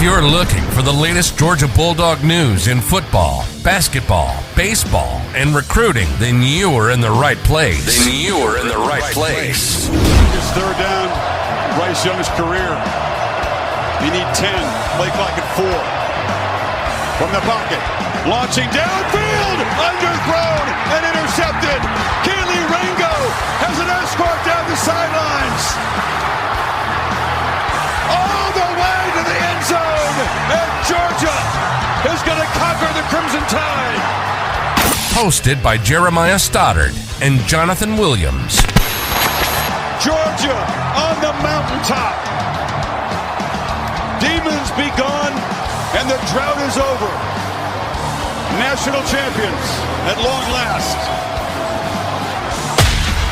If you're looking for the latest Georgia Bulldog news in football, basketball, baseball, and recruiting, then you are in the right place. It's third down, Bryce Young's career. You need 10, play clock at 4. From the pocket, launching downfield, underthrown and intercepted. Keely Ringo has an escort down the sidelines. All the way to the end zone, and Georgia is going to conquer the Crimson Tide. Hosted by Jeremiah Stoddard and Jonathan Williams. Georgia on the mountaintop. Demons be gone, and the drought is over. National champions at long last.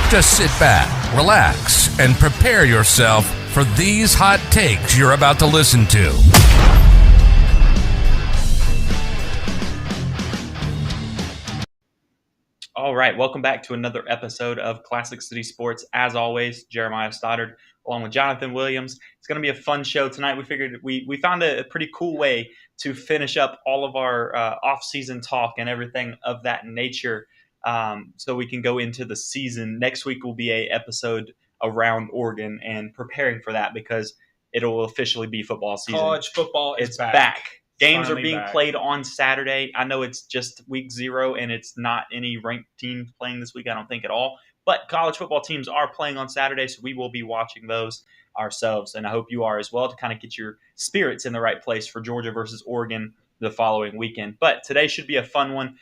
Just sit back, relax, and prepare yourself for these hot takes you're about to listen to. All right, welcome back to another episode of Classic City Sports. As always, Jeremiah Stoddard along with Jonathan Williams. It's going to be a fun show tonight. We figured we found a pretty cool way to finish up all of our off-season talk and everything of that nature, so we can go into the season. Next week will be a episode around Oregon and preparing for that because it'll officially be football season. College football is back. Games Finally are being back. played on Saturday. I know it's just week 0 and it's not any ranked teams playing this week, I don't think at all. But college football teams are playing on Saturday, so we will be watching those ourselves. And I hope you are as well, to kind of get your spirits in the right place for Georgia versus Oregon the following weekend. But today should be a fun one.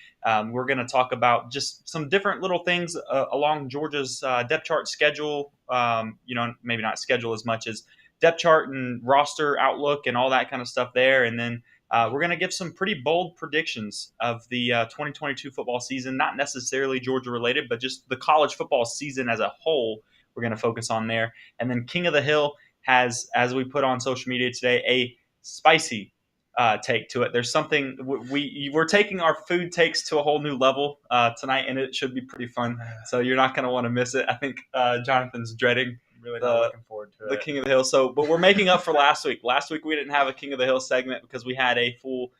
We're going to talk about just some different little things along Georgia's depth chart schedule. Maybe not schedule as much as depth chart and roster outlook and all that kind of stuff there. And then we're going to give some pretty bold predictions of the 2022 football season, not necessarily Georgia related, but just the college football season as a whole. We're going to focus on there. And then King of the Hill has, as we put on social media today, a spicy take to it. There's something we're taking our food takes to a whole new level tonight, and it should be pretty fun. So you're not going to want to miss it. I think Jonathan's dreading Really not looking forward to the King of the Hill. So, but we're making up for last week. Last week we didn't have a King of the Hill segment because we had a full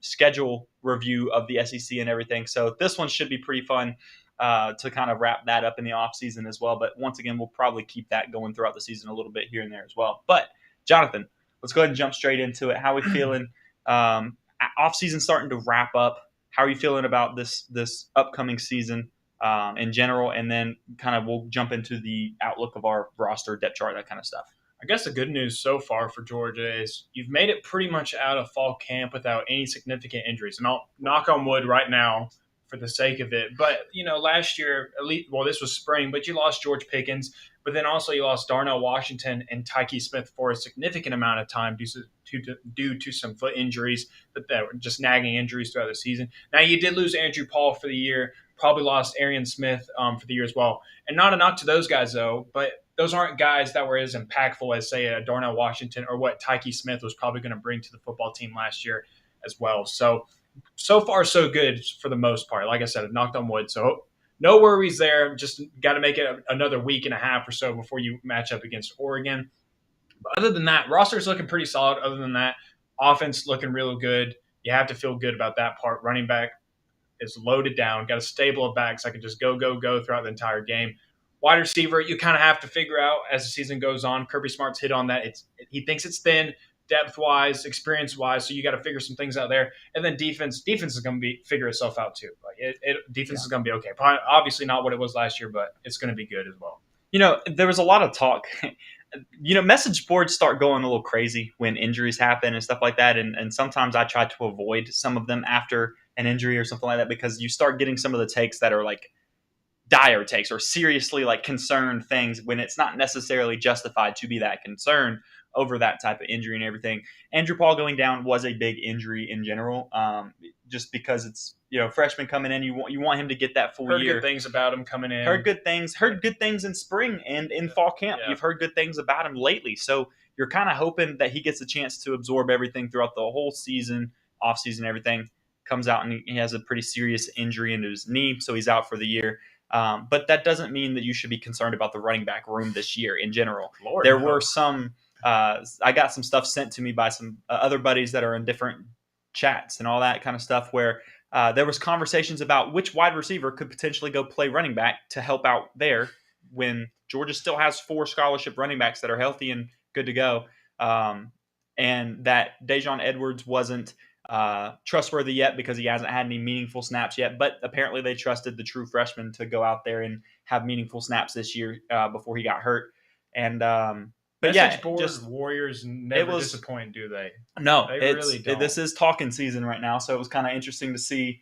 schedule review of the SEC and everything. So this one should be pretty fun to kind of wrap that up in the off season as well. But once again, we'll probably keep that going throughout the season a little bit here and there as well. But Jonathan, let's go ahead and jump straight into it. How are we feeling? Off season starting to wrap up. How are you feeling about this upcoming season in general? And then kind of we'll jump into the outlook of our roster, depth chart, that kind of stuff. I guess the good news so far for Georgia is you've made it pretty much out of fall camp without any significant injuries. And I'll knock on wood right now for the sake of it. But, last year, this was spring, but you lost George Pickens, but then also you lost Darnell Washington and Tyke Smith for a significant amount of time due to some foot injuries that were just nagging injuries throughout the season. Now, you did lose Andrew Paul for the year, probably lost Arian Smith for the year as well. And not a knock to those guys, though, but those aren't guys that were as impactful as, say, a Darnell Washington or what Tyke Smith was probably going to bring to the football team last year as well. So far, so good for the most part. Like I said, I've knocked on wood. So no worries there. Just got to make it another week and a half or so before you match up against Oregon. But other than that, roster's looking pretty solid. Other than that, offense looking real good. You have to feel good about that part. Running back is loaded down. Got a stable of backs. I can just go throughout the entire game. Wide receiver, you kind of have to figure out as the season goes on. Kirby Smart's hit on that. He thinks it's thin, depth-wise, experience-wise, so you got to figure some things out there. And then defense is going to figure itself out too. Defense is going to be okay. Probably, obviously not what it was last year, but it's going to be good as well. There was a lot of talk. Message boards start going a little crazy when injuries happen and stuff like that. And sometimes I try to avoid some of them after an injury or something like that, because you start getting some of the takes that are like dire takes or seriously like concerned things when it's not necessarily justified to be that concerned over that type of injury and everything. Andrew Paul going down was a big injury in general, just because it's freshman coming in. You want him to get that full year. Heard good things about him coming in. Heard good things in spring and in fall camp. Yeah. You've heard good things about him lately, so you're kind of hoping that he gets a chance to absorb everything throughout the whole season, off season, everything. Comes out and he has a pretty serious injury into his knee, so he's out for the year. But that doesn't mean that you should be concerned about the running back room this year in general. Lord, there no. were some I got some stuff sent to me by some other buddies that are in different chats and all that kind of stuff where there was conversations about which wide receiver could potentially go play running back to help out there when Georgia still has 4 scholarship running backs that are healthy and good to go. And that Dejon Edwards wasn't trustworthy yet because he hasn't had any meaningful snaps yet. But apparently they trusted the true freshman to go out there and have meaningful snaps this year before he got hurt. And but Message yeah, board just Warriors never disappoint, do they? No, They really don't. This is talking season right now, so it was kind of interesting to see,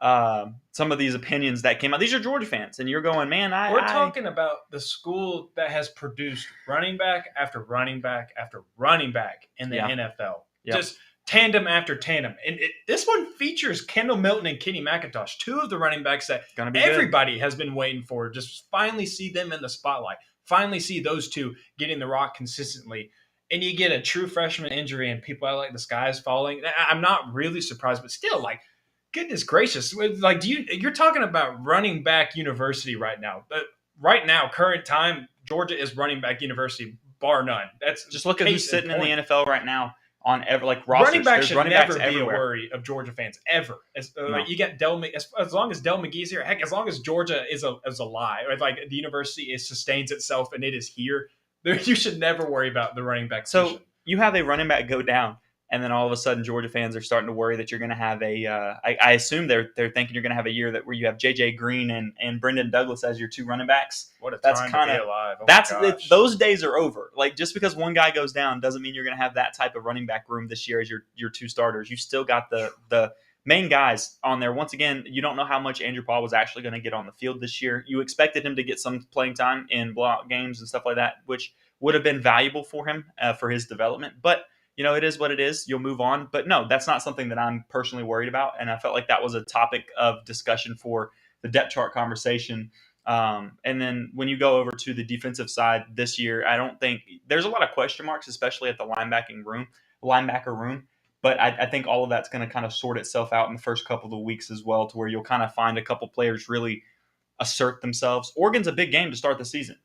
some of these opinions that came out. These are Georgia fans, and you're going, man, we're talking about the school that has produced running back after running back after running back in the NFL. Yep. Just tandem after tandem. And this one features Kendall Milton and Kenny McIntosh, 2 of the running backs that everybody has been waiting for. Just finally see them in the spotlight. Finally see those 2 getting the rock consistently. And you get a true freshman injury and people are like, the sky is falling. I'm not really surprised, but still, like, goodness gracious. Like, you're talking about running back university right now. Right now, current time, Georgia is running back university, bar none. That's just look at who's sitting in the NFL right now on rosters. Running back should never be everywhere. A worry of Georgia fans ever. You get as long as Del McGee's here. Heck, as long as Georgia is alive, like the university sustains itself and it is here, you should never worry about the running back position. So you have a running back go down, and then all of a sudden Georgia fans are starting to worry that you're going to have I assume they're thinking you're going to have a year where you have J.J. Green and Brendan Douglas as your 2 running backs. What a time to be alive. Those days are over. Like, just because one guy goes down doesn't mean you're going to have that type of running back room this year as your 2 starters. You still got the main guys on there. Once again, you don't know how much Andrew Paul was actually going to get on the field this year. You expected him to get some playing time in blowout games and stuff like that, which would have been valuable for him for his development. But it is what it is. You'll move on. But no, that's not something that I'm personally worried about. And I felt like that was a topic of discussion for the depth chart conversation. And then when you go over to the defensive side this year, I don't think there's a lot of question marks, especially at the linebacker room. But I think all of that's going to kind of sort itself out in the first couple of weeks as well, to where you'll kind of find a couple players really assert themselves. Oregon's a big game to start the season.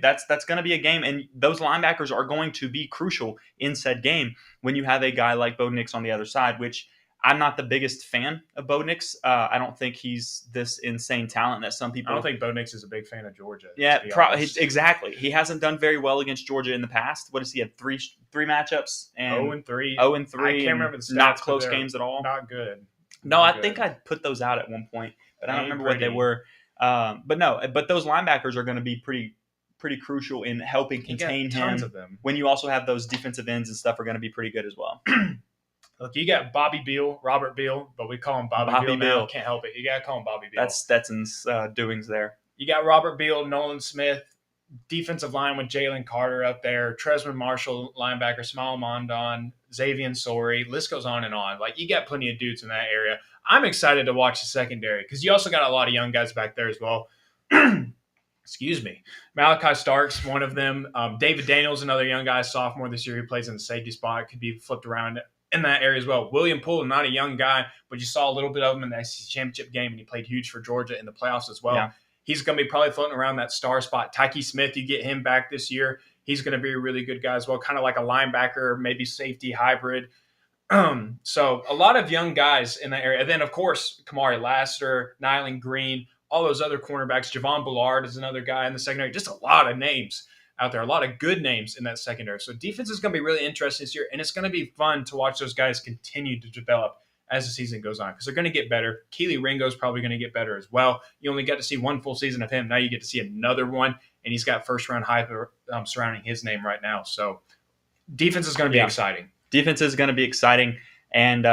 That's going to be a game, and those linebackers are going to be crucial in said game when you have a guy like Bo Nix on the other side, which I'm not the biggest fan of Bo Nix. I don't think he's this insane talent that some people. I don't think Bo Nix is a big fan of Georgia. Yeah, exactly. He hasn't done very well against Georgia in the past. What does he have? Three matchups and 0-3. 0-3. I can't remember the stats. Not close games at all. Not good. No, I think I put those out at one point, but I don't remember what they were. But those linebackers are going to be pretty crucial in helping contain him. Tons of them. When you also have those defensive ends and stuff are going to be pretty good as well. Look, you got Bobby Beal, Robert Beal, but we call him Bobby Beal now. Can't help it. You got to call him Bobby Beal. That's Stetson's doings there. You got Robert Beal, Nolan Smith, defensive line with Jalen Carter up there, Tresman Marshall, linebacker, Smile Mondon, Xavier Sori. List goes on and on. Like, you got plenty of dudes in that area. I'm excited to watch the secondary because you also got a lot of young guys back there as well. Excuse me. Malachi Starks, one of them. David Daniels, another young guy, sophomore this year, who plays in the safety spot, could be flipped around in that area as well. William Poole, not a young guy, but you saw a little bit of him in the SEC championship game, and he played huge for Georgia in the playoffs as well. Yeah. He's going to be probably floating around that star spot. Tyke Smith, you get him back this year. He's going to be a really good guy as well, kind of like a linebacker, maybe safety hybrid. So a lot of young guys in that area. And then, of course, Kamari Lassiter, Nyland Green, all those other cornerbacks. Javon Bullard is another guy in the secondary. Just a lot of names out there, a lot of good names in that secondary. So defense is going to be really interesting this year, and it's going to be fun to watch those guys continue to develop as the season goes on because they're going to get better. Keely Ringo is probably going to get better as well. You only got to see one full season of him. Now you get to see another one, and he's got first-round hype surrounding his name right now. So defense is going to be exciting. Defense is going to be exciting. And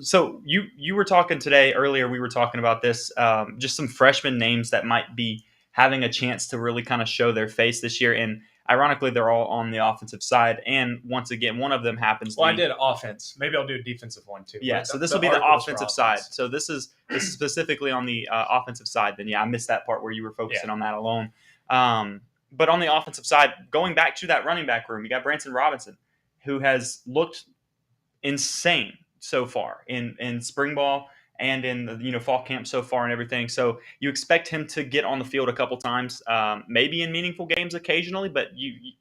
so you were talking today earlier. We were talking about this, just some freshman names that might be having a chance to really kind of show their face this year. And ironically, they're all on the offensive side. And once again, one of them happens. Well, I did offense. Maybe I'll do a defensive one too. Yeah. So this will be the offensive side. So this is specifically on the offensive side. Then I missed that part where you were focusing on that alone. But on the offensive side, going back to that running back room, you got Branson Robinson, who has looked insane so far in spring ball and in the fall camp so far and everything. So you expect him to get on the field a couple times, maybe in meaningful games occasionally. But he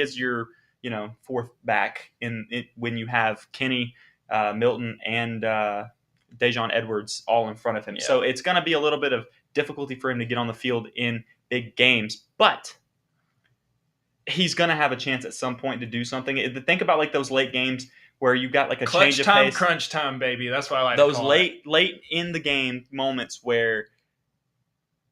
is your fourth back when you have Kenny, Milton, and Dejon Edwards all in front of him. Yeah. So it's going to be a little bit of difficulty for him to get on the field in big games, but he's going to have a chance at some point to do something. Think about like those late games where you got like a clutch change of time, pace. crunch time, baby. That's what I like. Those to call late it. in the game moments where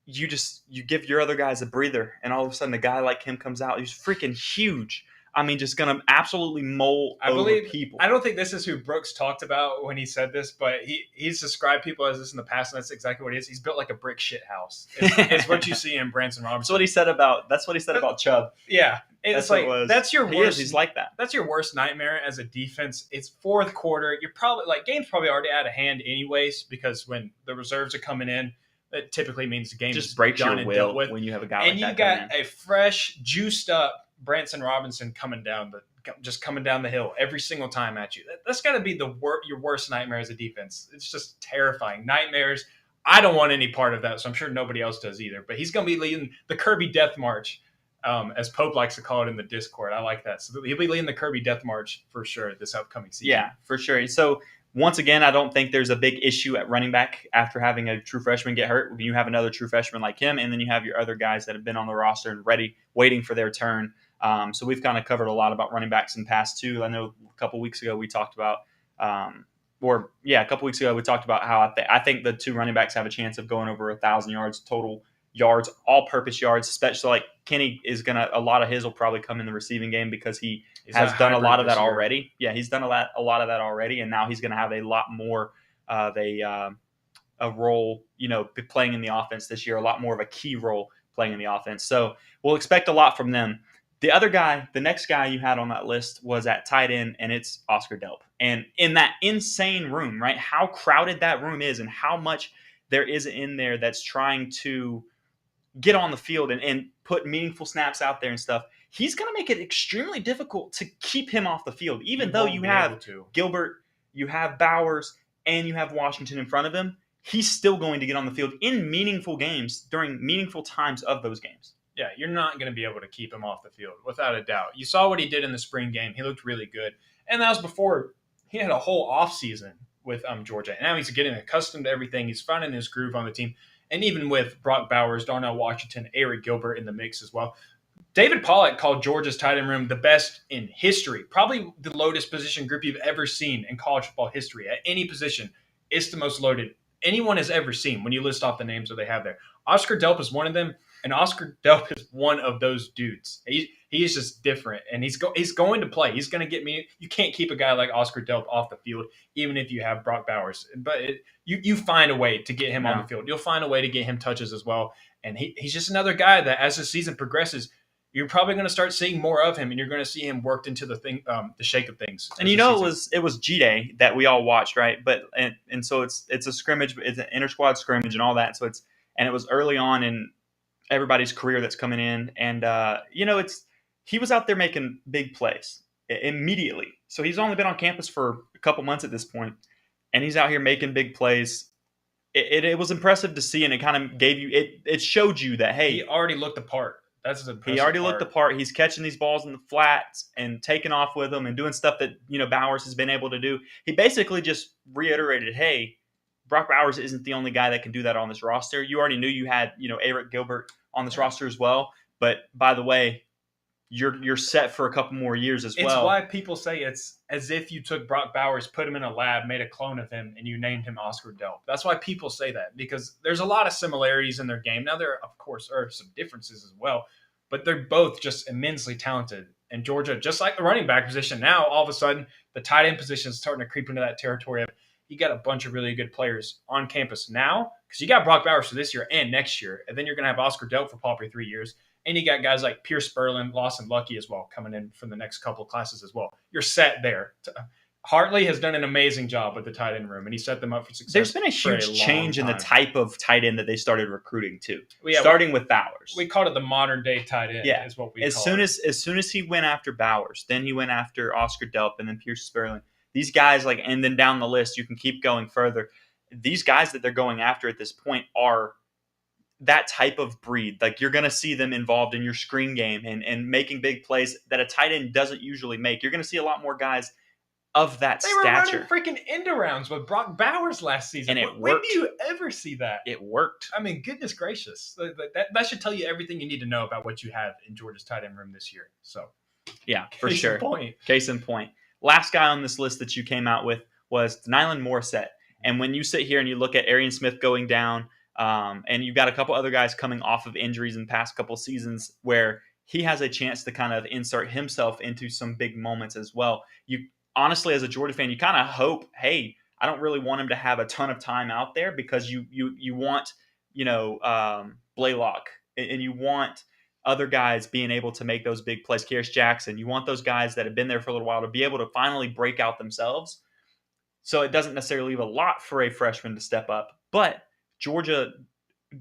you give your other guys a breather, and all of a sudden a guy like him comes out. He's freaking huge. I mean, just going to absolutely mold over people. I don't think this is who Brooks talked about when he said this, but he's described people as this in the past, and that's exactly what he is. He's built like a brick shit house. It's what you see in Branson Robinson. That's what he said about Chubb. Yeah. It's like that's your worst. He's like that. That's your worst nightmare as a defense. It's fourth quarter. You're probably game's probably already out of hand anyways, because when the reserves are coming in, that typically means the game just breaks your will when you have a guy like that. And you got a fresh, juiced up Branson Robinson coming down the hill every single time at you. That's got to be your worst nightmare as a defense. It's just terrifying. Nightmares. I don't want any part of that, so I'm sure nobody else does either. But he's going to be leading the Kirby Death March, as Pope likes to call it in the Discord. I like that. So he'll be leading the Kirby Death March for sure this upcoming season. Yeah, for sure. So once again, I don't think there's a big issue at running back after having a true freshman get hurt. You have another true freshman like him, and then you have your other guys that have been on the roster and ready, waiting for their turn. So we've kind of covered a lot about running backs in past too. I know a couple weeks ago we talked about, how I think the two running backs have a chance of going over 1,000 yards total yards, all-purpose yards. Especially like Kenny a lot of his will probably come in the receiving game because he has done a lot of that already. Yeah, he's done a lot of that already, and now he's going to have a lot more of a role, playing in the offense this year. A lot more of a key role playing in the offense. So we'll expect a lot from them. The next guy you had on that list was at tight end, and it's Oscar Delp. And in that insane room, right, how crowded that room is and how much there is in there that's trying to get on the field and put meaningful snaps out there and stuff, he's going to make it extremely difficult to keep him off the field. Even though you have Gilbert, you have Bowers, and you have Washington in front of him, he's still going to get on the field in meaningful games during meaningful times of those games. Yeah, you're not going to be able to keep him off the field, without a doubt. You saw what he did in the spring game. He looked really good. And that was before he had a whole offseason with Georgia. And now he's getting accustomed to everything. He's finding his groove on the team. And even with Brock Bowers, Darnell Washington, Eric Gilbert in the mix as well. David Pollack called Georgia's tight end room the best in history. Probably the loadest position group you've ever seen in college football history. At any position, it's the most loaded anyone has ever seen when you list off the names that they have there. Oscar Delp is one of them. And Oscar Delp is one of those dudes. He is just different, and he's going to play. He's going to get me. You can't keep a guy like Oscar Delp off the field, even if you have Brock Bowers. But you find a way to get him on the field. You'll find a way to get him touches as well. And he's just another guy that, as the season progresses, you're probably going to start seeing more of him, and you're going to see him worked into the shape of things. And it was G-Day that we all watched, right? But and so it's a scrimmage, it's an inter-squad scrimmage and all that. So it was early on in everybody's career that's coming in, and he was out there making big plays immediately. So he's only been on campus for a couple months at this point, and he's out here making big plays. It was impressive to see, and it kind of gave you it showed you that, hey, he already looked the part. That's the he already looked the part. He's catching these balls in the flats and taking off with them and doing stuff that Bowers has been able to do. He basically just reiterated, hey, Brock Bowers isn't the only guy that can do that on this roster. You already knew you had Eric Gilbert on this roster as well. But by the way, you're set for a couple more years as well. It's why people say it's as if you took Brock Bowers, put him in a lab, made a clone of him, and you named him Oscar Delp. That's why people say that, because there's a lot of similarities in their game. Now, there, of course, are some differences as well, but they're both just immensely talented. And Georgia, just like the running back position, now all of a sudden the tight end position is starting to creep into that territory of you got a bunch of really good players on campus now, because you got Brock Bowers for this year and next year, and then you're going to have Oscar Delp for probably 3 years, and you got guys like Pierce Spurlin, Lawson Lucky as well coming in from the next couple of classes as well. You're set there. Hartley has done an amazing job with the tight end room, and he set them up for success. There's been a huge change in the type of tight end that they started recruiting too, starting with Bowers. We called it the modern day tight end. Yeah, is what we as soon as he went after Bowers, then he went after Oscar Delp, and then Pierce Spurlin. These guys, and then down the list, you can keep going further. these guys that they're going after at this point are that type of breed. Like, you're going to see them involved in your screen game and making big plays that a tight end doesn't usually make. You're going to see a lot more guys of that They were stature. running freaking end arounds with Brock Bowers last season. And it When worked. do you ever see that? It worked. I mean, goodness gracious. That should tell you everything you need to know about what you have in Georgia's tight end room this year. So, Yeah, for case in sure. point. Case in point. Last guy on this list that you came out with was Nyland Morissette. And when you sit here and you look at Arian Smith going down, and you've got a couple other guys coming off of injuries in the past couple seasons where he has a chance to kind of insert himself into some big moments as well. You honestly, as a Georgia fan, you kind of hope, hey, I don't really want him to have a ton of time out there, because you want, Blaylock, and you want other guys being able to make those big plays. Kearis Jackson, you want those guys that have been there for a little while to be able to finally break out themselves. So it doesn't necessarily leave a lot for a freshman to step up, but Georgia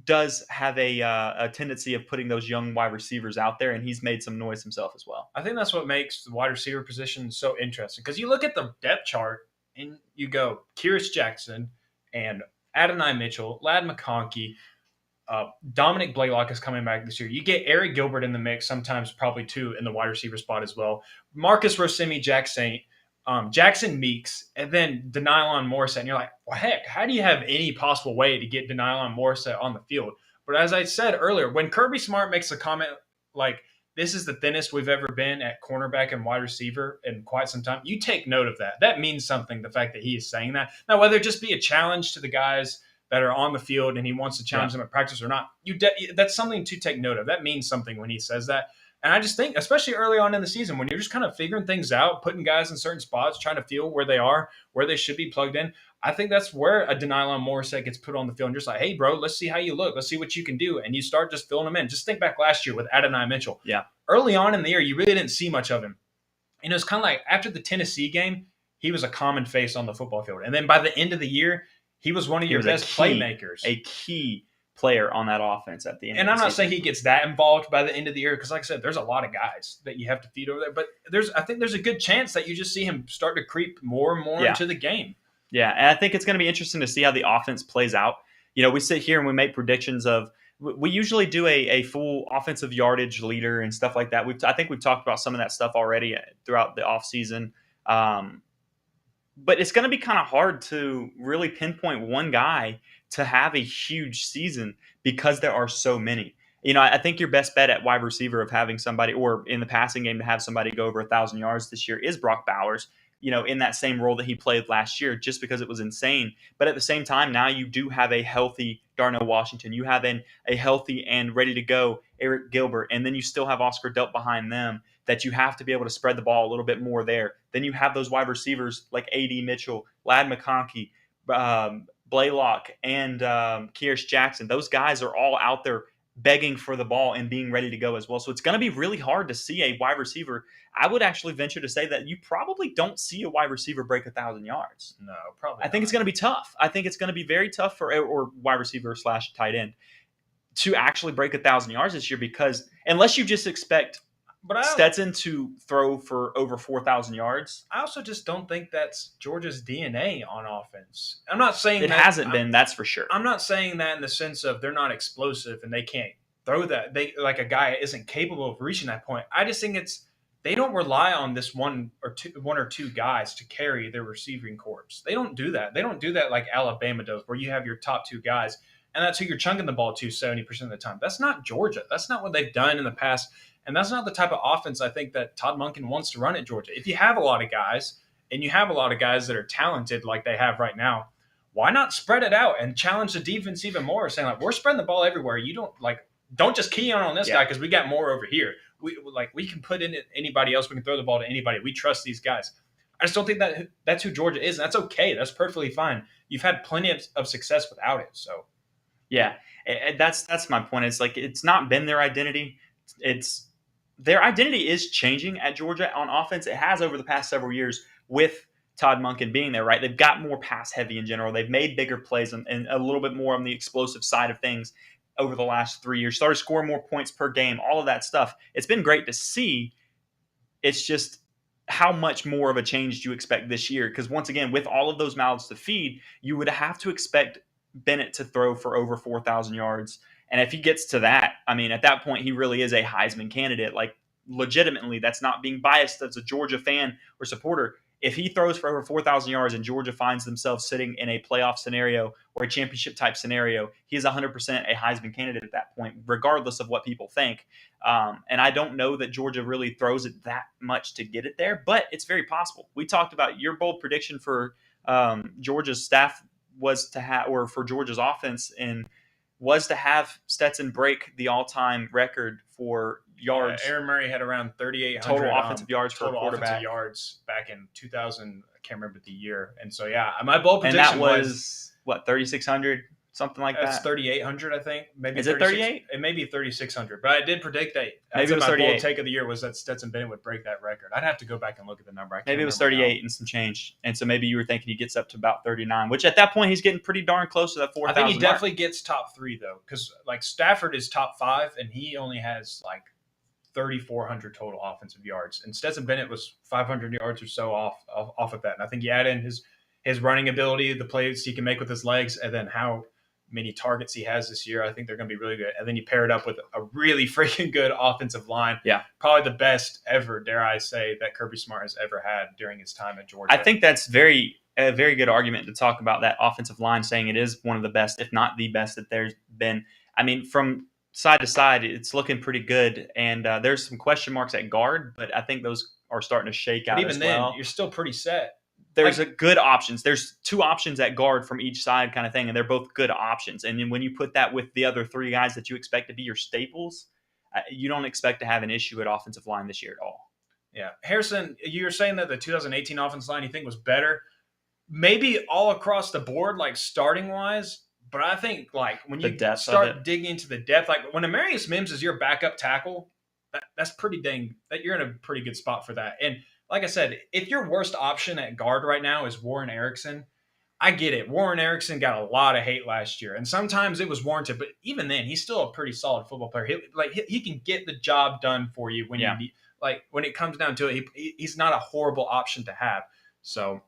does have a tendency of putting those young wide receivers out there, and he's made some noise himself as well. I think that's what makes the wide receiver position so interesting, because you look at the depth chart and you go Kearis Jackson and Adonai Mitchell, Ladd McConkey, Dominic Blaylock is coming back this year. You get Eric Gilbert in the mix, sometimes probably two in the wide receiver spot as well. Marcus Rosemi, Jackson Meeks, and then Denylon Morissette. And you're like, well, heck, how do you have any possible way to get Denylon Morissette on the field? But as I said earlier, when Kirby Smart makes a comment like, this is the thinnest we've ever been at cornerback and wide receiver in quite some time, you take note of that. That means something, the fact that he is saying that. Now, whether it just be a challenge to the guys that are on the field and he wants to challenge them at practice or not, that's something to take note of. That means something when he says that. And I just think, especially early on in the season, when you're just kind of figuring things out, putting guys in certain spots, trying to feel where they are, where they should be plugged in, I think that's where a Denylon Morissette gets put on the field and just like, hey, bro, let's see how you look. Let's see what you can do. And you start just filling them in. Just think back last year with Adonai Mitchell. Yeah. Early on in the year, you really didn't see much of him. And it was kind of like after the Tennessee game, he was a common face on the football field. And then by the end of the year, he was one of your best playmakers. A key player on that offense at the end. And I'm not saying he gets that involved by the end of the year, because like I said, there's a lot of guys that you have to feed over there. But I think there's a good chance that you just see him start to creep more and more into the game. Yeah, and I think it's going to be interesting to see how the offense plays out. We sit here and we make predictions of – we usually do a full offensive yardage leader and stuff like that. I think we've talked about some of that stuff already throughout the offseason. But it's going to be kind of hard to really pinpoint one guy to have a huge season because there are so many. I think your best bet at wide receiver of having somebody, or in the passing game to have somebody go over 1,000 yards this year, is Brock Bowers, in that same role that he played last year, just because it was insane. But at the same time, now you do have a healthy Darnell Washington. You have a healthy and ready to go Eric Gilbert. And then you still have Oscar Delp behind them that you have to be able to spread the ball a little bit more there. Then you have those wide receivers like A.D. Mitchell, Ladd McConkey, Blaylock, and Kearis Jackson. Those guys are all out there begging for the ball and being ready to go as well. So it's going to be really hard to see a wide receiver. I would actually venture to say that you probably don't see a wide receiver break 1,000 yards. No, probably I think it's going to be tough. I think it's going to be very tough for or wide receiver / tight end to actually break 1,000 yards this year, because unless you just expect Stetson to throw for over 4,000 yards. I also just don't think that's Georgia's DNA on offense. I'm not saying it hasn't been, that's for sure. I'm not saying that in the sense of they're not explosive and they can't throw that. They like a guy isn't capable of reaching that point. I just think they don't rely on this one or two guys to carry their receiving corps. They don't do that. They don't do that like Alabama does, where you have your top two guys and that's who you're chunking the ball to 70% of the time. That's not Georgia. That's not what they've done in the past. And that's not the type of offense I think that Todd Monken wants to run at Georgia. If you have a lot of guys, and you have a lot of guys that are talented like they have right now, why not spread it out and challenge the defense even more, saying like, we're spreading the ball everywhere. You don't just key on this guy because we got more over here. We can put in anybody else. We can throw the ball to anybody. We trust these guys. I just don't think that's who Georgia is, and that's okay. That's perfectly fine. You've had plenty of success without it. So, yeah, that's my point. It's like it's not been their identity. Their identity is changing at Georgia on offense. It has over the past several years with Todd Monken being there, right? They've got more pass heavy in general. They've made bigger plays and a little bit more on the explosive side of things over the last 3 years. Started scoring more points per game, all of that stuff. It's been great to see. It's just how much more of a change do you expect this year? Because once again, with all of those mouths to feed, you would have to expect Bennett to throw for over 4,000 yards. And if he gets to that, I mean, at that point, he really is a Heisman candidate. Like, legitimately, that's not being biased as a Georgia fan or supporter. If he throws for over 4,000 yards and Georgia finds themselves sitting in a playoff scenario or a championship type scenario, he is 100% a Heisman candidate at that point, regardless of what people think. And I don't know that Georgia really throws it that much to get it there, but it's very possible. We talked about your bold prediction for Georgia's staff was to have, or for Georgia's offense, and was to have Stetson break the all-time record for yards. Aaron Murray had around 3,800 total offensive yards for a quarterback. Offensive yards back in 2000. I can't remember the year. And so, yeah, my bold prediction and that was what, 3,600, something like that. That's 3,800, I think. Maybe is it 38? It may be 3,600. But I did predict that. Maybe it was my 38. bold take of the year was that Stetson Bennett would break that record. I'd have to go back and look at the number. Maybe it was 38 and some change. And so maybe you were thinking he gets up to about 39, which at that point he's getting pretty darn close to that 4,000 I think he definitely gets top 3, though, because like Stafford is top 5, and he only has like 3,400 total offensive yards. And Stetson Bennett was 500 yards or so off of that. And I think you add in his running ability, the plays he can make with his legs, and then how many targets he has this year, I think they're going to be really good. And then you pair it up with a really freaking good offensive line. Yeah. Probably the best ever, dare I say, that Kirby Smart has ever had during his time at Georgia. I think that's a very good argument to talk about that offensive line, saying it is one of the best, if not the best, that there's been. I mean, from side to side, it's looking pretty good. And there's some question marks at guard, but I think those are starting to shake out even as then, well. You're still pretty set. There's a good options. There's 2 options at guard from each side kind of thing, and they're both good options. And then when you put that with the other 3 guys that you expect to be your staples, you don't expect to have an issue at offensive line this year at all. Yeah. Harrison, you were saying that the 2018 offensive line you think was better. Maybe all across the board, like starting-wise, but I think like when you start digging into the depth, like when Amarius Mims is your backup tackle, that's pretty dang – that you're in a pretty good spot for that. And like I said, if your worst option at guard right now is Warren Erickson, I get it. Warren Erickson got a lot of hate last year, and sometimes it was warranted. But even then, he's still a pretty solid football player. He can get the job done for you when you need, like when it comes down to it. He's not a horrible option to have. So,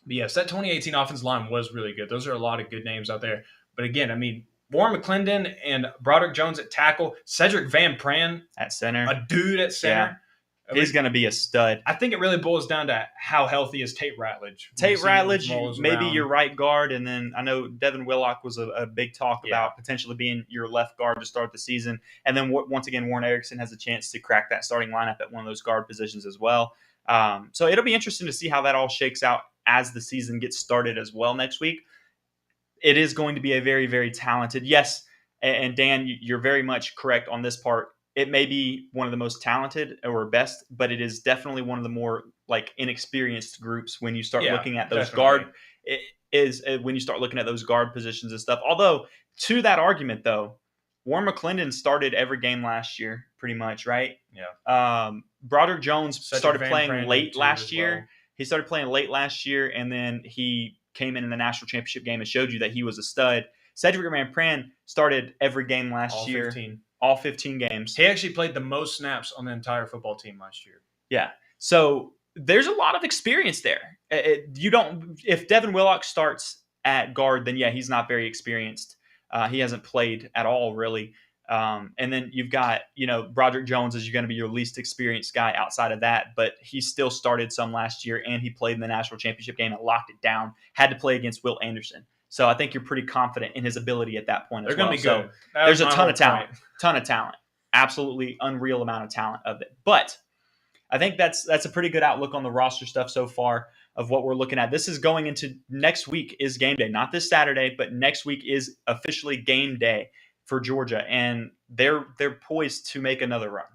but yes, that 2018 offensive line was really good. Those are a lot of good names out there. But again, I mean, Warren McClendon and Broderick Jones at tackle, Cedric Van Pran at center, a dude at center. Yeah. He's going to be a stud. I think it really boils down to how healthy is Tate Ratledge. Tate Ratledge, maybe your right guard, and then I know Devin Willock was a big talk about potentially being your left guard to start the season. And then once again, Warren Erickson has a chance to crack that starting lineup at one of those guard positions as well. So it'll be interesting to see how that all shakes out as the season gets started as well next week. It is going to be a very, very talented, yes, and Dan, you're very much correct on this part. It may be one of the most talented or best, but it is definitely one of the more like inexperienced groups when you start looking at those guard. It is when you start looking at those guard positions and stuff. Although to that argument though, Warren McClendon started every game last year, pretty much, right? Yeah. Broderick Jones started playing late last year. Well. He started playing late last year, and then he came in the national championship game and showed you that he was a stud. Cedric Van Pran started every game last year. 15. All 15 games. He actually played the most snaps on the entire football team last year. Yeah. So there's a lot of experience there. If Devin Willock starts at guard, then he's not very experienced. He hasn't played at all, really. And then you've got, Broderick Jones is going to be your least experienced guy outside of that, but he still started some last year, and he played in the national championship game and locked it down. Had to play against Will Anderson. So I think you're pretty confident in his ability at that point. They're going to be good. So there's a ton of talent, absolutely unreal amount of talent of it. But I think that's a pretty good outlook on the roster stuff so far of what we're looking at. This is going into next week is game day, not this Saturday, but next week is officially game day for Georgia, and they're poised to make another run.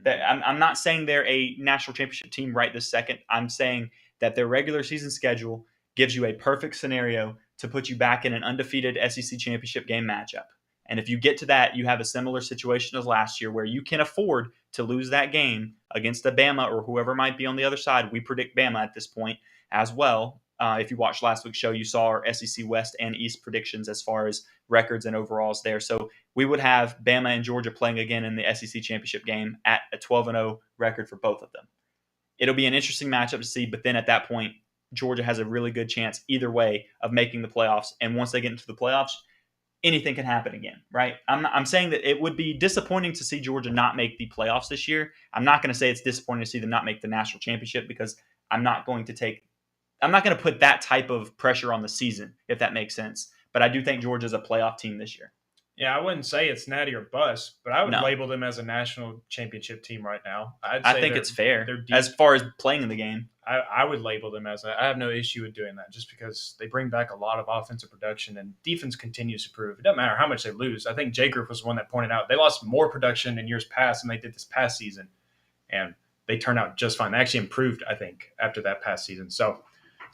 I'm not saying they're a national championship team right this second. I'm saying that their regular season schedule gives you a perfect scenario to put you back in an undefeated SEC championship game matchup. And if you get to that, you have a similar situation as last year where you can afford to lose that game against a Bama or whoever might be on the other side. We predict Bama at this point as well. If you watched last week's show, you saw our SEC West and East predictions as far as records and overalls there. So we would have Bama and Georgia playing again in the SEC championship game at a 12-0 record for both of them. It'll be an interesting matchup to see. But then at that point, Georgia has a really good chance either way of making the playoffs. And once they get into the playoffs, anything can happen again, right? I'm saying that it would be disappointing to see Georgia not make the playoffs this year. I'm not going to say it's disappointing to see them not make the national championship because I'm not going to put that type of pressure on the season, if that makes sense. But I do think Georgia's a playoff team this year. Yeah, I wouldn't say it's natty or bust, but I would No. label them as a national championship team right now. I think it's fair as far as playing in the game. I would label them as I have no issue with doing that just because they bring back a lot of offensive production and defense continues to prove. It doesn't matter how much they lose. I think J Group was the one that pointed out they lost more production in years past than they did this past season, and they turned out just fine. They actually improved, I think, after that past season. So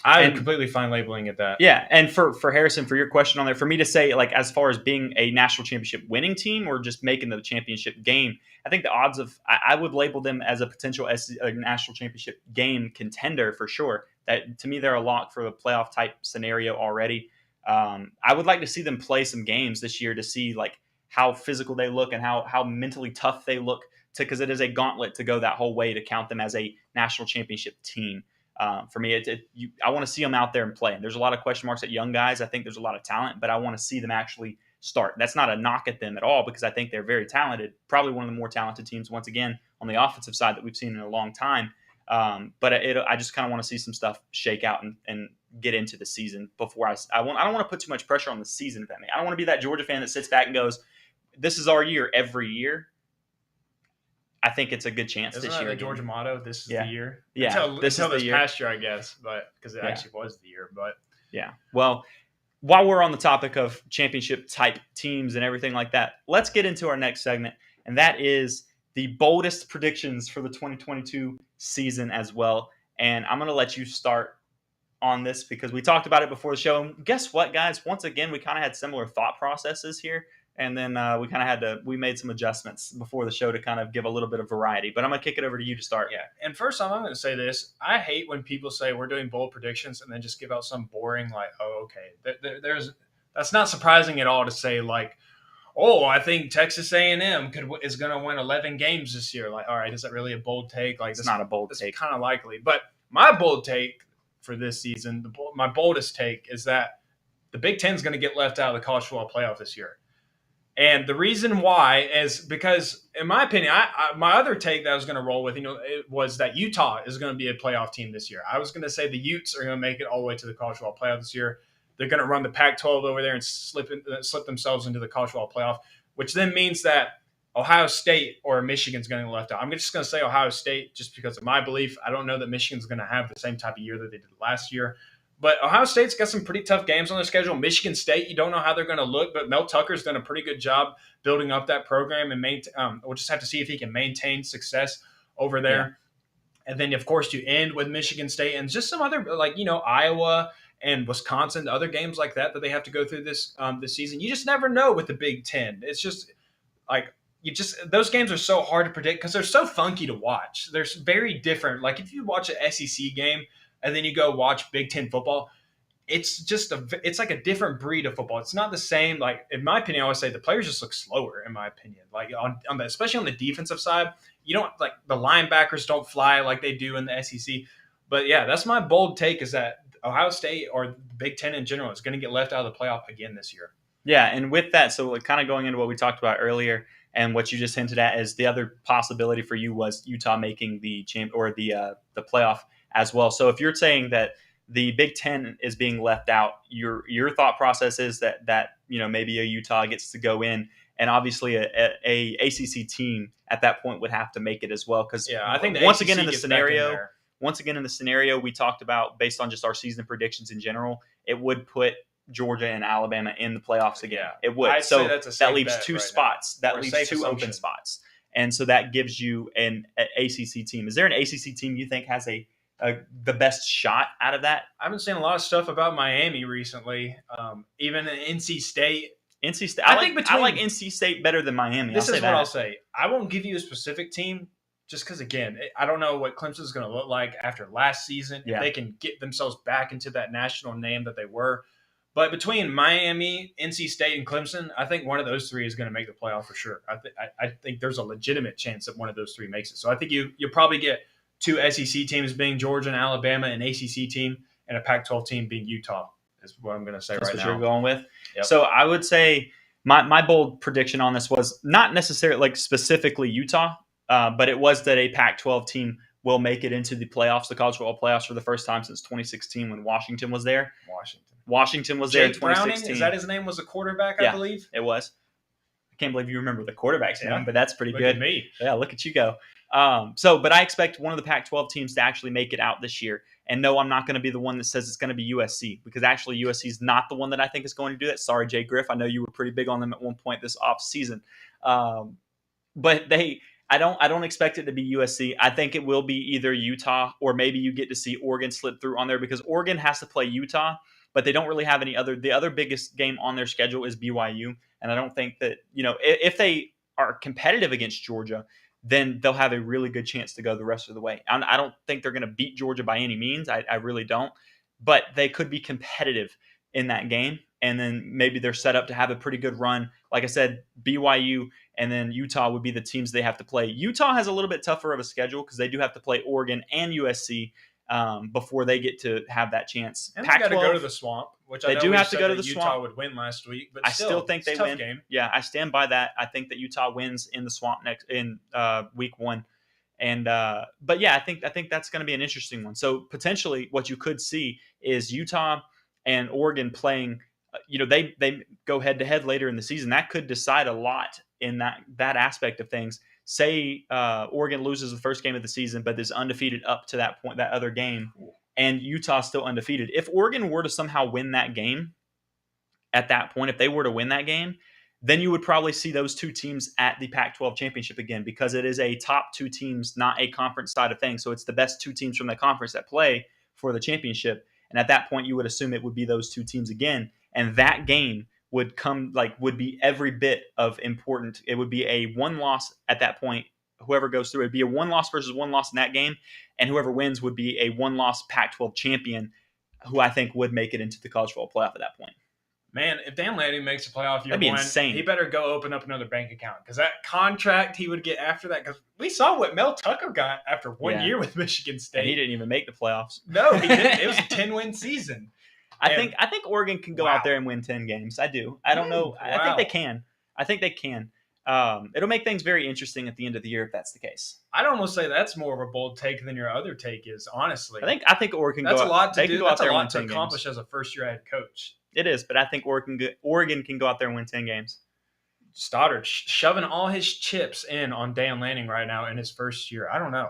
I'm completely fine labeling it that. Yeah, and for Harrison, for your question on there, for me to say, like, as far as being a national championship winning team or just making the championship game, I think the odds of I would label them as a potential national championship game contender for sure. That to me, they're a lock for the playoff type scenario already. I would like to see them play some games this year to see like how physical they look and how mentally tough they look, because it is a gauntlet to go that whole way to count them as a national championship team. For me, I want to see them out there and play. And there's a lot of question marks at young guys. I think there's a lot of talent, but I want to see them actually start. That's not a knock at them at all because I think they're very talented. Probably one of the more talented teams, once again, on the offensive side that we've seen in a long time. But I just kind of want to see some stuff shake out and get into the season before I don't want to put too much pressure on the season. If that I don't want to be that Georgia fan that sits back and goes, "This is our year every year." I think it's a good chance Isn't this that year. the Georgia motto? This is the year. Yeah, until this past year, I guess, but because it actually was the year. But yeah, well, while we're on the topic of championship type teams and everything like that, let's get into our next segment, and that is the boldest predictions for the 2022 season as well. And I'm going to let you start on this because we talked about it before the show. And guess what, guys? Once again, we kind of had similar thought processes here. And then we made some adjustments before the show to kind of give a little bit of variety. But I'm going to kick it over to you to start. Yeah. And first off, I'm going to say this. I hate when people say we're doing bold predictions and then just give out some boring, like, oh, okay. That's not surprising at all to say, like, oh, I think Texas A&M is going to win 11 games this year. Like, all right, is that really a bold take? Like, it's not a bold take. It's kind of likely. But my bold take for this season, my boldest take is that the Big Ten is going to get left out of the college football playoff this year. And the reason why is because, in my opinion, my other take that I was going to roll with, it was that Utah is going to be a playoff team this year. I was going to say the Utes are going to make it all the way to the college football playoff this year. They're going to run the Pac-12 over there and slip themselves into the college football playoff, which then means that Ohio State or Michigan is going to get left out. I'm just going to say Ohio State just because of my belief. I don't know that Michigan's going to have the same type of year that they did last year. But Ohio State's got some pretty tough games on their schedule. Michigan State, you don't know how they're going to look, but Mel Tucker's done a pretty good job building up that program, and we'll just have to see if he can maintain success over there. Yeah. And then, of course, you end with Michigan State and just some other, Iowa and Wisconsin, other games like that they have to go through this season. You just never know with the Big Ten. It's just like those games are so hard to predict because they're so funky to watch. They're very different. Like if you watch an SEC game, and then you go watch Big Ten football, it's like a different breed of football. It's not the same. Like in my opinion, I always say the players just look slower. In my opinion, like especially on the defensive side, you don't like the linebackers don't fly like they do in the SEC. But yeah, that's my bold take is that Ohio State or the Big Ten in general is going to get left out of the playoff again this year. Yeah, and with that, so kind of going into what we talked about earlier, and what you just hinted at is the other possibility for you was Utah making the the playoff as well. So if you're saying that the Big Ten is being left out, your thought process is that maybe a Utah gets to go in, and obviously a ACC team at that point would have to make it as well. Because I think once again in the scenario we talked about based on just our season predictions in general, it would put Georgia and Alabama in the playoffs again. Yeah, it would. I'd say that's a safe that leaves bet two right spots. now. That leaves two open spots, and so that gives you an ACC team. Is there an ACC team you think has the best shot out of that? I haven't seen a lot of stuff about Miami recently. Even NC State. I like NC State better than Miami. This is what I'll say. I won't give you a specific team just because, again, I don't know what Clemson is going to look like after last season. Yeah. If they can get themselves back into that national name that they were. But between Miami, NC State, and Clemson, I think one of those three is going to make the playoff for sure. I think there's a legitimate chance that one of those three makes it. So I think you'll probably get two SEC teams being Georgia and Alabama, an ACC team, and a Pac-12 team being Utah. Is what I'm going to say That's right what now. you're going with. Yep. So I would say my bold prediction on this was not necessarily like specifically Utah, but it was that a Pac-12 team will make it into the playoffs, the college football playoffs, for the first time since 2016 when Washington was there. Washington was there in Jake 2016. Browning, is that his name? Was a quarterback, Yeah. I believe. It was. I can't believe you remember the quarterback's name, but that's pretty Look good. at me. Yeah, look at you go. But I expect one of the Pac-12 teams to actually make it out this year. And no, I'm not going to be the one that says it's going to be USC, because actually USC is not the one that I think is going to do that. Sorry, Jay Griff. I know you were pretty big on them at one point this off season. But I don't expect it to be USC. I think it will be either Utah, or maybe you get to see Oregon slip through on there, because Oregon has to play Utah, but they don't really have any other. The other biggest game on their schedule is BYU. And I don't think that, if they are competitive against Georgia, then they'll have a really good chance to go the rest of the way. I don't think they're going to beat Georgia by any means. I really don't. But they could be competitive in that game. And then maybe they're set up to have a pretty good run. Like I said, BYU and then Utah would be the teams they have to play. Utah has a little bit tougher of a schedule because they do have to play Oregon and USC before they get to have that chance. And they got to go to the Swamp, which I know do we have to said go to that the Utah Swamp. would win last week, but I still think they it's a tough win. game. Yeah, I stand by that. I think that Utah wins in the Swamp in week 1. And but yeah, I think that's going to be an interesting one. So potentially, what you could see is Utah and Oregon playing. They go head to head later in the season. That could decide a lot in that aspect of things. Say Oregon loses the first game of the season, but is undefeated up to that point, that other game, and Utah's still undefeated. If Oregon were to somehow win that game, at that point, if they were to win that game, then you would probably see those two teams at the Pac-12 championship again, because it is a top 2 teams, not a conference side of things. So it's the best 2 teams from the conference that play for the championship. And at that point, you would assume it would be those 2 teams again. And that game would be every bit of important. It would be a 1 loss at that point. Whoever goes through, it'd be a 1 loss versus 1 loss in that game. And whoever wins would be a 1 loss Pac-12 champion, who I think would make it into the college football playoff at that point. Man, if Dan Lanning makes a playoff year That'd be 1, insane. He better go open up another bank account, because that contract he would get after that. Because we saw what Mel Tucker got after 1 year with Michigan State. And he didn't even make the playoffs. No, he didn't. It was a 10-win season. I think Oregon can go out there and win 10 games. I do. I don't know. I think they can. It'll make things very interesting at the end of the year if that's the case. I'd almost say that's more of a bold take than your other take is, honestly. I think Oregon can that's go a lot to do. That's a lot to games. accomplish as a first-year head coach. It is, but I think Oregon can go out there and win 10 games. Stoddard shoving all his chips in on Dan Lanning right now in his first year. I don't know.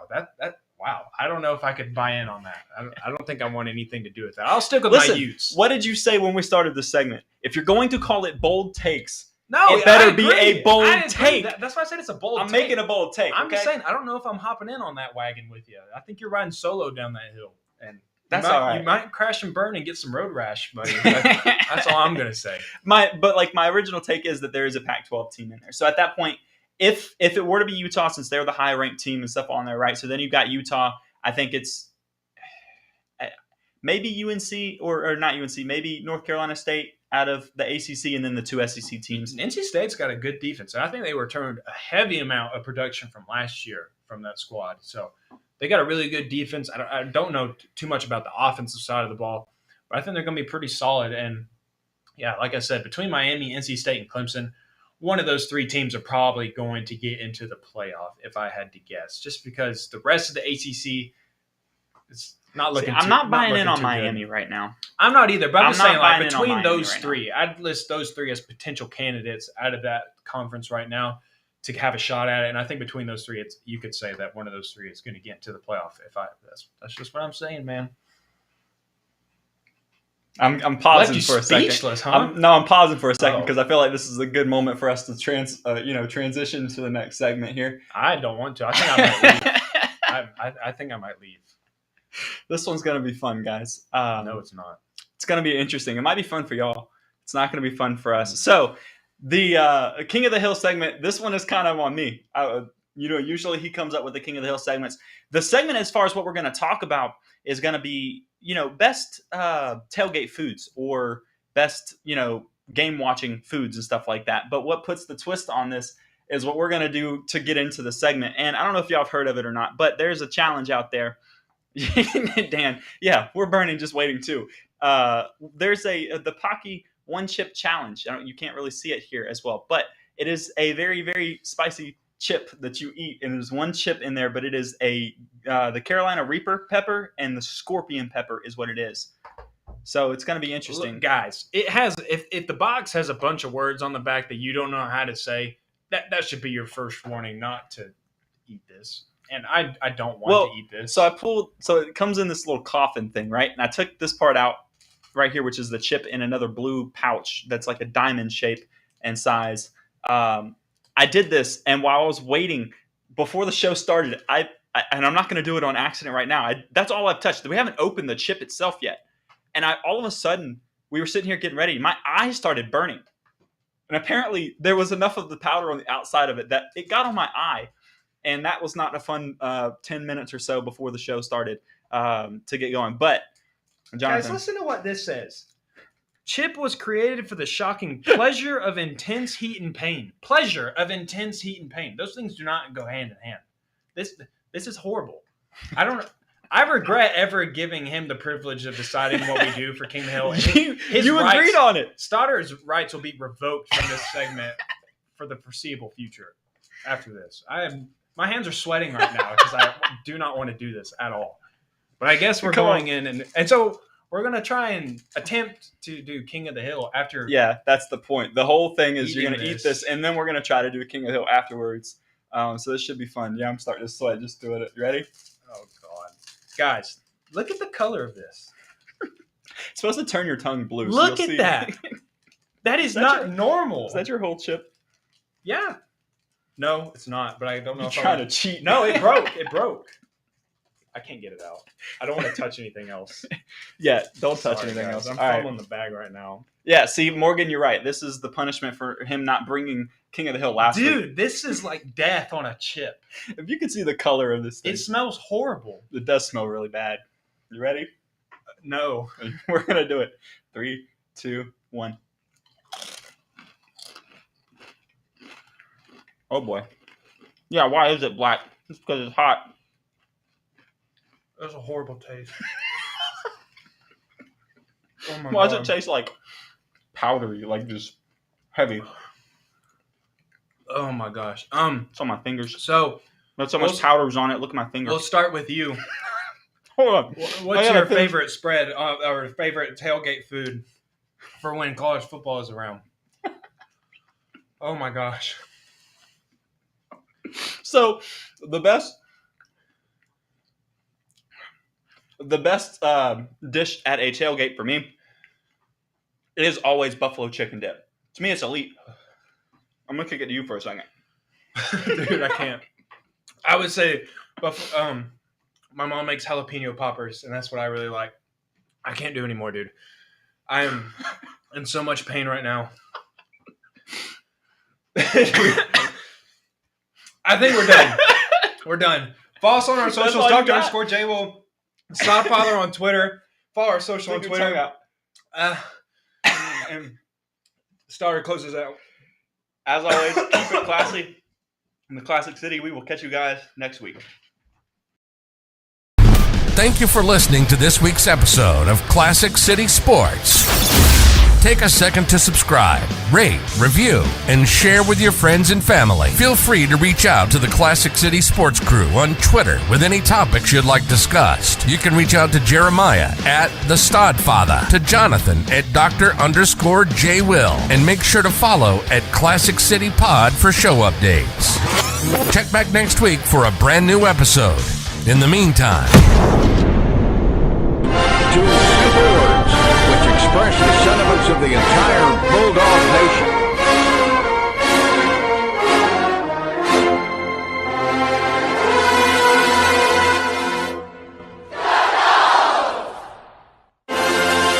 Wow. I don't know if I could buy in on that. I don't think I want anything to do with that. I'll stick with my Utes. What did you say when we started this segment? If you're going to call it bold takes, it better be a bold take. That's why I said it's a bold take. I'm making a bold take. I'm just saying, I don't know if I'm hopping in on that wagon with you. I think you're riding solo down that hill. And that's all right. You might crash and burn and get some road rash, buddy. That's all I'm going to say. My original take is that there is a Pac-12 team in there. So at that point, if it were to be Utah, since they're the high-ranked team and stuff on there, right? So then you've got Utah. I think it's maybe UNC or not UNC, maybe North Carolina State out of the ACC, and then the 2 SEC teams. NC State's got a good defense, and I think they returned a heavy amount of production from last year from that squad. So they got a really good defense. I don't know too much about the offensive side of the ball, but I think they're going to be pretty solid. And, yeah, like I said, between Miami, NC State, and Clemson, one of those 3 teams are probably going to get into the playoff, if I had to guess, just because the rest of the ACC is not looking I'm not buying in on good. Miami right now. I'm not either, but I'm just saying, like, between those right 3, I'd list those 3 as potential candidates out of that conference right now to have a shot at it. And I think between those 3, you could say that one of those 3 is going to get into the playoff. That's just what I'm saying, man. I'm pausing for a second. Huh? I'm pausing for a second because I feel like this is a good moment for us to transition to the next segment here. I don't want to. I think I might leave. I think I might leave. This one's gonna be fun, guys. No, it's not. It's gonna be interesting. It might be fun for y'all. It's not gonna be fun for us. So the King of the Hill segment. This one is kind of on me. Usually he comes up with the King of the Hill segments. The segment, as far as what we're going to talk about, is going to be, best tailgate foods or best, game watching foods and stuff like that. But what puts the twist on this is what we're going to do to get into the segment. And I don't know if y'all have heard of it or not, but there's a challenge out there. Dan, yeah, we're burning just waiting too. There's the Pocky one chip challenge. You can't really see it here as well, but it is a very, very spicy chip that you eat, and there's one chip in there, but it is the Carolina Reaper pepper and the Scorpion pepper is what it is. So it's going to be interesting. Look, guys, it has if the box has a bunch of words on the back that you don't know how to say, that should be your first warning not to eat this. And I don't want to eat this. So it comes in this little coffin thing, right? And I took this part out right here, which is the chip in another blue pouch that's like a diamond shape and size. I did this, and while I was waiting before the show started, and I'm not going to do it on accident right now. That's all I've touched. We haven't opened the chip itself yet. And all of a sudden, we were sitting here getting ready. My eyes started burning. And apparently, there was enough of the powder on the outside of it that it got on my eye. And that was not a fun 10 minutes or so before the show started to get going. But, Jonathan. Guys, listen to what this says. Chip was created for the shocking pleasure of intense heat and pain. Pleasure of intense heat and pain. Those things do not go hand in hand. This is horrible. I regret ever giving him the privilege of deciding what we do for King of the Hill. You agreed on it. Stodder's rights will be revoked from this segment for the foreseeable future after this. My hands are sweating right now because I do not want to do this at all. But I guess we're going in, and so we're going to try and attempt to do King of the Hill after. Yeah, that's the point. The whole thing is you're going to eat this, and then we're going to try to do King of the Hill afterwards. So this should be fun. Yeah, I'm starting to sweat just doing it. You ready? Oh, God. Guys, look at the color of this. It's supposed to turn your tongue blue. Look at that. That is not normal. Is that your whole chip? Yeah. No, it's not, but I don't know if I'm trying to cheat. No, it broke. It broke. I can't get it out. I don't want to touch anything else. Yeah, don't touch anything else. I'm fumbling the bag right now. Yeah, see, Morgan, you're right. This is the punishment for him not bringing King of the Hill last week. Dude, this is like death on a chip. If you could see the color of this thing. It smells horrible. It does smell really bad. You ready? No. We're going to do it. 3, 2, 1. Oh, boy. Yeah, why is it black? It's because it's hot. That's a horrible taste. Oh my Why God. does it taste like powdery, like just heavy? Oh my gosh. It's on my fingers. So That's so much powder's on it. Look at my finger. we'll start with you. Hold on. What's your favorite spread or favorite tailgate food for when college football is around? Oh my gosh. So the best dish at a tailgate for me, it is always buffalo chicken dip. To me, it's elite. I'm gonna kick it to you for a second. Dude, I can't. I would say, my mom makes jalapeno poppers, and that's what I really like. I can't do anymore, dude. I am in so much pain right now. I think we're done. We're done. Follow us on our socials. Dr. _ J-Will. Stodfather on Twitter. Follow our social on Twitter. And Starter closes out. As always, keep it classy in the Classic City. We will catch you guys next week. Thank you for listening to this week's episode of Classic City Sports. Take a second to subscribe, rate, review, and share with your friends and family. Feel free to reach out to the Classic City Sports crew on Twitter with any topics you'd like discussed. You can reach out to Jeremiah at The Stodfather, to Jonathan at Dr. _ J Will, and make sure to follow at Classic City Pod for show updates. Check back next week for a brand new episode. In the meantime, to simple words which express the sentiments of the entire Bulldog Nation.